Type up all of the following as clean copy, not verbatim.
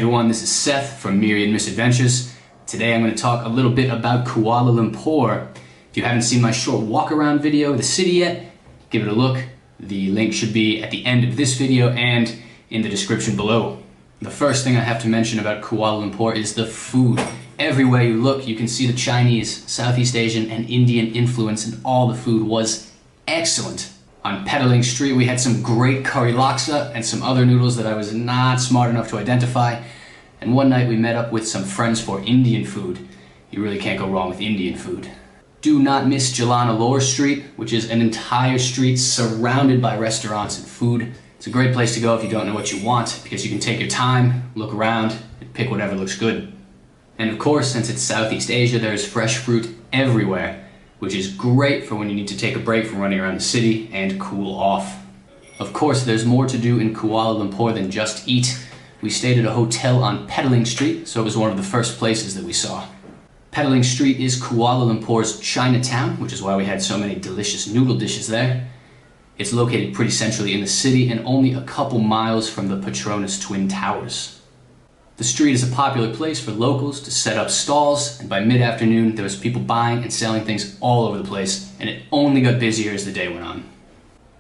Hey everyone, this is Seth from Myriad Misadventures. Today I'm going to talk a little bit about Kuala Lumpur. If you haven't seen my short walk around video of the city yet, give it a look. The link should be at the end of this video and in the description below. The first thing I have to mention about Kuala Lumpur is the food. Everywhere you look, you can see the Chinese, Southeast Asian, and Indian influence, and all the food was excellent. On Petaling Street, we had some great curry laksa and some other noodles that I was not smart enough to identify. And one night we met up with some friends for Indian food. You really can't go wrong with Indian food. Do not miss Jalan Alor Street, which is an entire street surrounded by restaurants and food. It's a great place to go if you don't know what you want, because you can take your time, look around, and pick whatever looks good. And of course, since it's Southeast Asia, there's fresh fruit everywhere, which is great for when you need to take a break from running around the city and cool off. Of course, there's more to do in Kuala Lumpur than just eat. We stayed at a hotel on Petaling Street, so it was one of the first places that we saw. Petaling Street is Kuala Lumpur's Chinatown, which is why we had so many delicious noodle dishes there. It's located pretty centrally in the city and only a couple miles from the Petronas Twin Towers. The street is a popular place for locals to set up stalls, and by mid-afternoon there was people buying and selling things all over the place, and it only got busier as the day went on.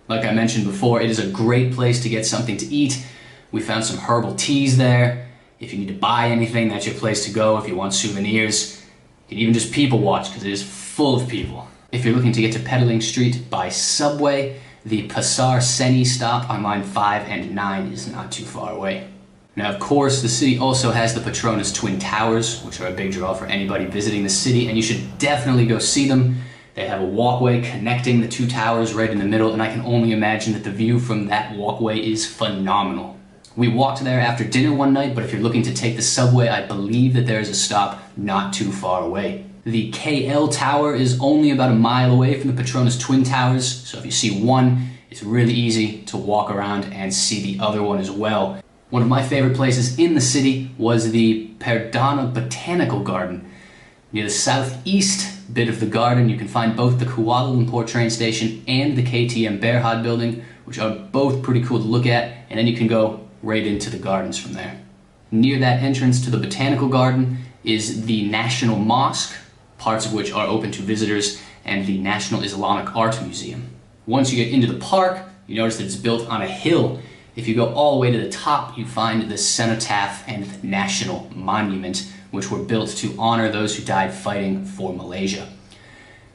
Like I mentioned before, it is a great place to get something to eat. We found some herbal teas there. If you need to buy anything, that's your place to go. If you want souvenirs, you can even just people watch because it is full of people. If you're looking to get to Petaling Street by subway, the Pasar Seni stop on line 5 and 9 is not too far away. Now, of course, the city also has the Petronas Twin Towers, which are a big draw for anybody visiting the city, and you should definitely go see them. They have a walkway connecting the two towers right in the middle, and I can only imagine that the view from that walkway is phenomenal. We walked there after dinner one night, but if you're looking to take the subway, I believe that there is a stop not too far away. The KL Tower is only about a mile away from the Petronas Twin Towers, so if you see one, it's really easy to walk around and see the other one as well. One of my favorite places in the city was the Petronas Botanical Garden. Near the southeast bit of the garden, you can find both the Kuala Lumpur train station and the KTM Berhad building, which are both pretty cool to look at, and then you can go right into the gardens from there. Near that entrance to the Botanical Garden is the National Mosque, parts of which are open to visitors, and the National Islamic Art Museum. Once you get into the park, you notice that it's built on a hill. If you go all the way to the top, you find the cenotaph and the National Monument, which were built to honor those who died fighting for Malaysia.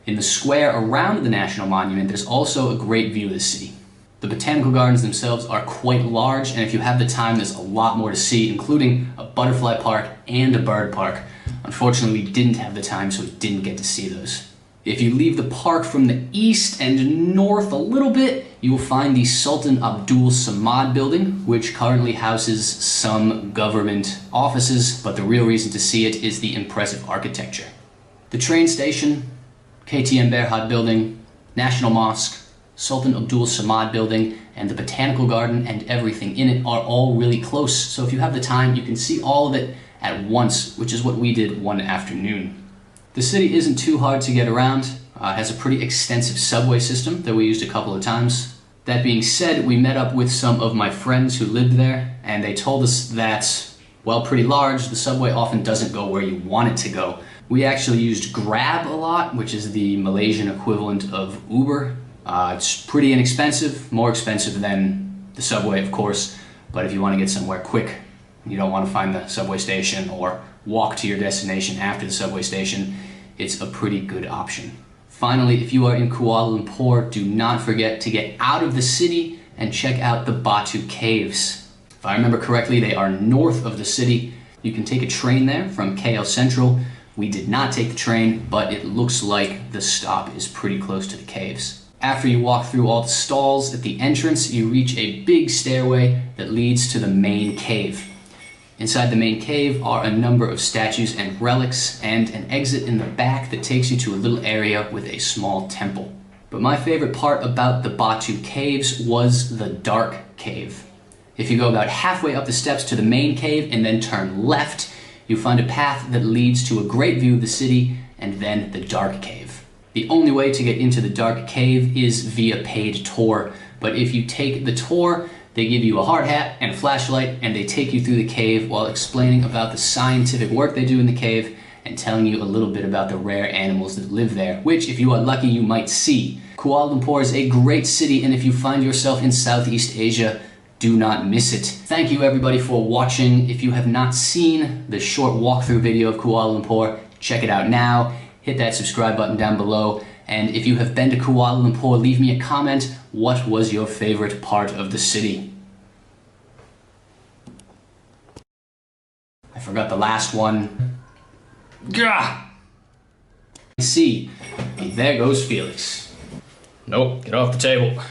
In the square around the National Monument, there's also a great view of the city. The Botanical Gardens themselves are quite large, and if you have the time, there's a lot more to see, including a butterfly park and a bird park. Unfortunately, we didn't have the time, so we didn't get to see those. If you leave the park from the east and north a little bit, you will find the Sultan Abdul Samad building, which currently houses some government offices, but the real reason to see it is the impressive architecture. The train station, KTM Berhad building, National Mosque, Sultan Abdul Samad building, and the Botanical Garden and everything in it are all really close, so if you have the time, you can see all of it at once, which is what we did one afternoon. The city isn't too hard to get around. It has a pretty extensive subway system that we used a couple of times. That being said, we met up with some of my friends who lived there, and they told us that, while pretty large, the subway often doesn't go where you want it to go. We actually used Grab a lot, which is the Malaysian equivalent of Uber. It's pretty inexpensive, more expensive than the subway, of course, but if you want to get somewhere quick, you don't want to find the subway station or walk to your destination after the subway station, it's a pretty good option. Finally, if you are in Kuala Lumpur, do not forget to get out of the city and check out the Batu Caves. If I remember correctly, they are north of the city. You can take a train there from KL Central. We did not take the train, but it looks like the stop is pretty close to the caves. After you walk through all the stalls at the entrance, you reach a big stairway that leads to the main cave. Inside the main cave are a number of statues and relics, and an exit in the back that takes you to a little area with a small temple. But my favorite part about the Batu Caves was the dark cave. If you go about halfway up the steps to the main cave and then turn left, you find a path that leads to a great view of the city and then the dark cave. The only way to get into the dark cave is via paid tour, but if you take the tour, They give you a hard hat and a flashlight, and they take you through the cave while explaining about the scientific work they do in the cave and telling you a little bit about the rare animals that live there, which, if you are lucky, you might see. Kuala Lumpur is a great city, and if you find yourself in Southeast Asia, do not miss it. Thank you everybody for watching. If you have not seen the short walkthrough video of Kuala Lumpur, check it out now. Hit that subscribe button down below. And if you have been to Kuala Lumpur, leave me a comment. What was your favorite part of the city? I forgot the last one. Gah! See, there goes Felix. Nope, get off the table.